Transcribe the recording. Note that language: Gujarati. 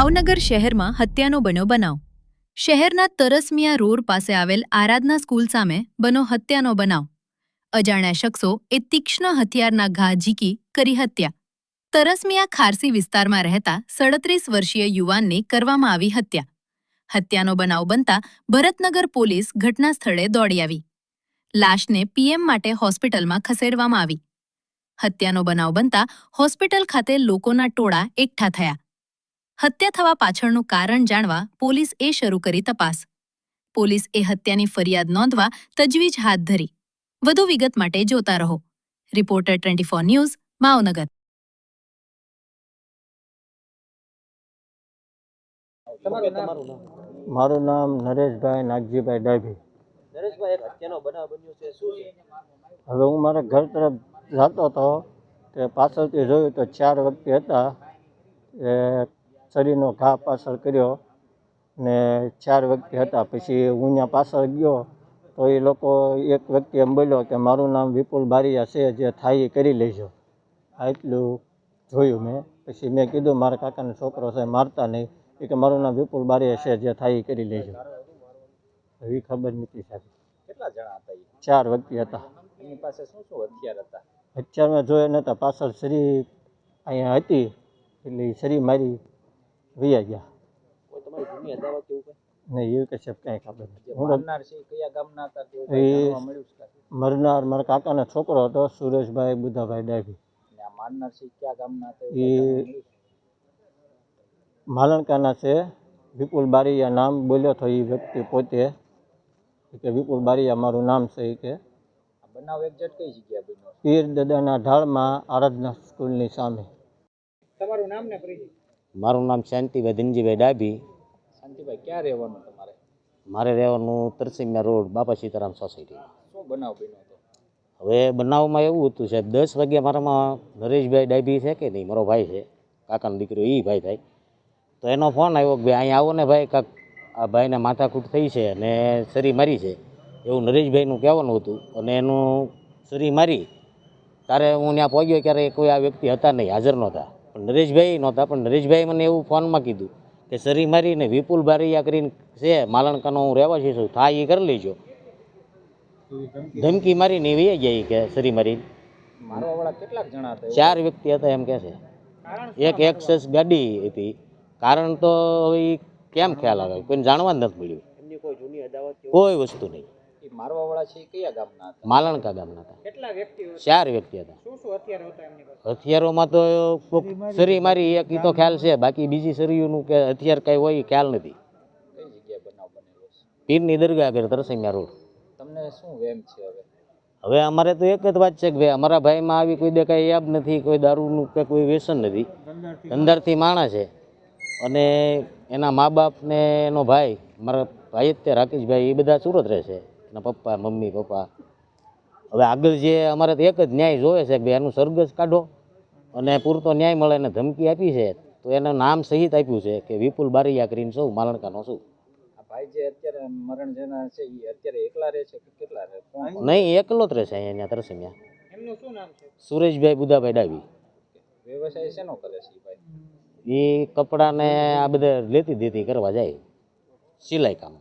ભાવનગર શહેરમાં હત્યાનો બન્યો બનાવ. શહેરના તરસમિયા રોડ પાસે આવેલ આરાધના સ્કૂલ સામે બનો હત્યાનો બનાવ. અજાણ્યા શખ્સો એ તીક્ષ્ણ હથિયારના ઘા ઝીકી કરી હત્યા. તરસમિયા ખારસી વિસ્તારમાં રહેતા 37 વર્ષીય યુવાનની કરવામાં આવી હત્યા. હત્યાનો બનાવ બનતા ભરતનગર પોલીસ ઘટના સ્થળે દોડી આવી. લાશને પીએમ માટે હોસ્પિટલમાં ખસેડવામાં આવી. હત્યાનો બનાવ બનતા હોસ્પિટલ ખાતે લોકોના ટોળા એકઠા થયા. હત્યા થવા પાછળનું કારણ જાણવા પોલીસે શરૂ કરી તપાસ. પોલીસે હત્યાની ફરિયાદ નોંધવા તજવીજ હાથ ધરી. વધુ વિગત માટે જોતા રહો. Reporter 24 news, Bhavnagar. મારું નામ નરેશભાઈ નાગજીભાઈ ડાભી. નરેશભાઈ, એક હત્યાનો બનાવ બન્યો છે, શું છે? હવે હું મારા ઘર તરફ જતો હતો તે પાછળથી જોયું તો 4 વ્યક્તિ હતા. એ શરીરનો ઘા પાછળ કર્યો ને 4 વ્યક્તિ હતા. પછી હું ત્યાં પાછળ ગયો તો એ લોકો એક વ્યક્તિ એમ બોલ્યો કે મારું નામ વિપુલ બારિયા છે, જે થાય એ કરી લેજો. આટલું જોયું મેં. પછી મેં કીધું મારા કાકાનો છોકરો છે, મારતા નહીં. એ કે મારું નામ વિપુલ બારિયા છે, જે થાય એ કરી લેજો. એવી ખબર નથી સાહેબ. કેટલા જણા હતા? 4 વ્યક્તિ હતા. એમની પાસે શું શું હથિયાર હતા? હથિયારમાં જોયા નહોતા. પાછળ શરી અહીંયા હતી એટલે એ શરી મારી વૈયા ગયા. કોઈ તમારી જૂની અદાવત એવું કંઈ? નહીં, એવું કે સાહેબ કાંઈ ખબર નથી. મારનાર છે કયા ગામના હતા તેવું એ કંઈ જાણવા મળ્યું છે? મરનાર મારા કાકાનો છોકરો હતો, સુરેશભાઈ બુધાભાઈ ડાભી. અને આ મારનાર છે કયા ગામના હતા એ એવું કંઈ જાણવા મળ્યું છે? માલણકાના છે. વિપુલ બારિયા નામ બોલ્યો હતો એ વ્યક્તિ પોતે કે વિપુલ બારિયા મારું નામ છે. એ કે આ બનાવ એક્ઝેક્ટ કઈ જગ્યા બન્યો છે? પીર દાદાના ઢાળમાં આરાધના સ્કૂલની સામે. તમારું નામ ને પરિચય? મારું નામ શાંતિભાઈ ધનજીભાઈ ડાભી. શાંતિભાઈ, ક્યાં રહેવાનું તમારે? મારે રહેવાનું તરસીમિયા રોડ, બાપા સીતારામ સોસાયટી. શું બનાવ બન્યો હતો? હવે બનાવમાં એવું હતું સાહેબ, 10 વાગ્યા મારામાં નરેશભાઈ ડાભી છે કે નહીં, મારો ભાઈ છે, કાકાનો દીકરો, એ ભાઈ થાય. તો એનો ફોન આવ્યો કે ભાઈ અહીંયા આવો ને ભાઈ, કાંક આ ભાઈને માથાકૂટ થઈ છે અને સરી મારી છે, એવું નરેશભાઈનું કહેવાનું હતું. અને એનું સરી મારી ત્યારે હું ત્યાં પહોંચ્યો ત્યારે કોઈ આ વ્યક્તિ હતા નહીં, હાજર નહોતા. પણ નરેશભાઈ નહોતા. પણ નરેશભાઈ મને એવું ફોનમાં કીધું કે સરી મારીને વિપુલ બારિયા કરીને છે, માલણકાનો હું રહેવાસી છું, થાય એ કરી લેજો. ધમકી મારીને એવી જાય કે સરી મારી. મારવાવાળા કેટલાક જણા હતા? 4 વ્યક્તિ હતા એમ કહે છે. એક એક્સેસ ગાડી હતી. કારણ તો હવે ઈ કેમ ખ્યાલ આવે, કોઈને જાણવા જ નથી મળ્યું. એમની કોઈ જૂની અદાવત કે કોઈ વસ્તુ નહીં. એ મારવાવાળા છે એ કયા ગામના હતા? માલણકા ગામના હતા. કેટલા વ્યક્તિઓ? 4 વ્યક્તિ હતા. શું શું હથિયાર હતા એમની પાસે? હથિયારોમાં તો કોક સરી મારી એક ઈ તો ખ્યાલ છે, બાકી બીજી સરીઓનું કે હથિયાર કઈ હોય એ ખ્યાલ નથી. કઈ જગ્યાએ બનાવ બનેલો છે? પીરની દરગાહ આગળ તરસૈયા રોડ. તમને શું વેમ છે હવે? હવે અમારે તો એક જ વાત છે કે ભાઈ અમારા ભાઈમાં આવી કોઈ દે કાંઈ યાબ નથી, કોઈ દારૂનું કે કોઈ વ્યસન નથી, અંદરથી માણસ છે. અને એના મા બાપ ને એનો ભાઈ, મારા ભાઈ જ તે રાકેશભાઈ, એ બધા સુરત રહે છે. એના પપ્પા, મમ્મી, પપ્પા. હવે આગળ જે અમારે તો એક જ ન્યાય જોવે છે કે ભાઈ એનું સરઘસ કાઢો અને પૂરતો ન્યાય મળે. એને ધમકી આપી છે તો એનું નામ સહિત આપ્યું છે કે વિપુલ બારિયા કરીને છું, માલણકાનો છું. આ ભાઈ જે અત્યારે મરણ જેના છે એ અત્યારે એકલા રહે છે કે કેટલા રહે? નહીં, એકલો જ રહેશે અહીંયા તરસમિયા. એમનું શું નામ છે? સુરેશભાઈ બુધાભાઈ ડાભી. વ્યવસાય શેનો કરે છે એ ભાઈ? એ કપડાને આ બધા લેતી દેતી કરવા જાય, સિલાઈ કામ.